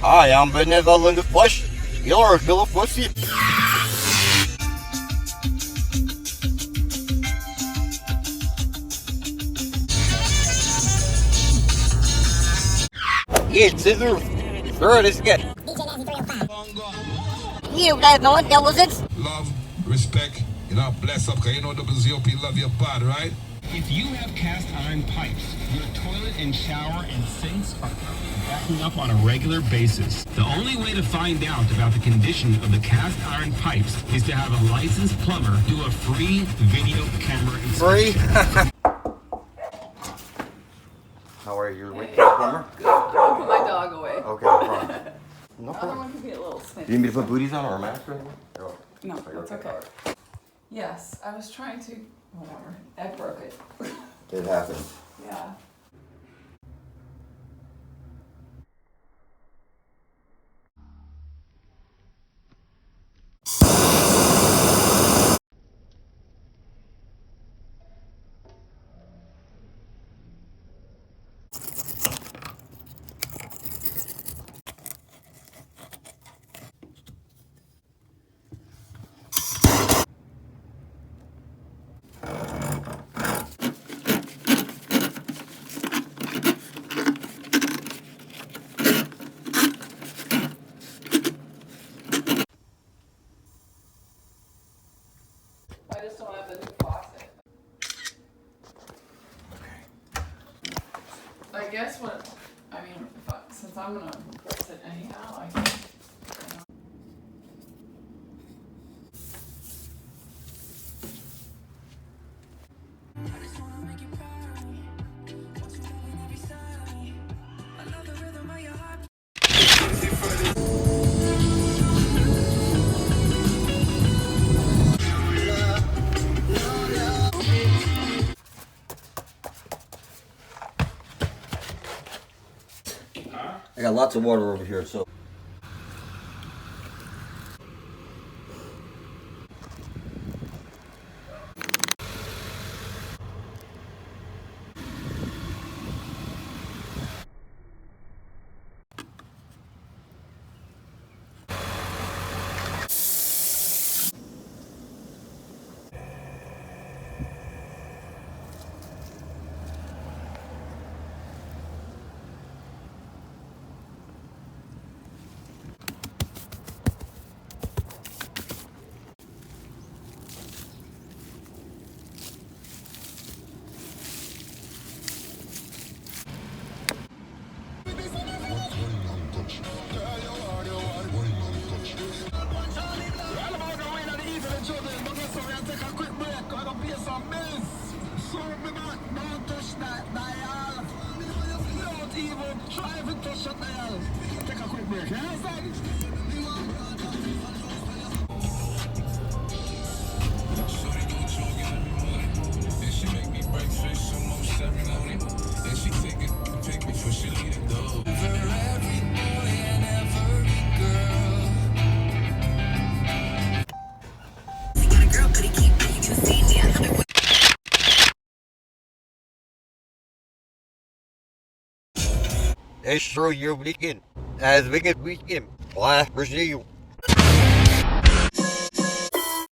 I am benevolent flesh. You're a little pussy. Yeah, scissors. Throw this again. You guys know what that was it? Love, respect, bless up, because WZOP love your body, right? If you have cast iron pipes, your toilet and shower and sinks are backing up on a regular basis. The only way to find out about the condition of the cast iron pipes is to have a licensed plumber do a free video camera inspection. Free? How are you? You're waiting for the plumber? Good. I'll put my dog away. Okay, no problem. No The other problem. one could be a little Do snippy. you need me to put booties on or a mask or anything? Oh. No, it's okay. Yes, I was trying to. Whatever. I broke it. It happens. Yeah. I just don't have the new faucet. I guess what, since I'm gonna press it anyhow, I can. I got lots of water over here, so. It's true, you're weekend. As wicked weekend. Last Brazil.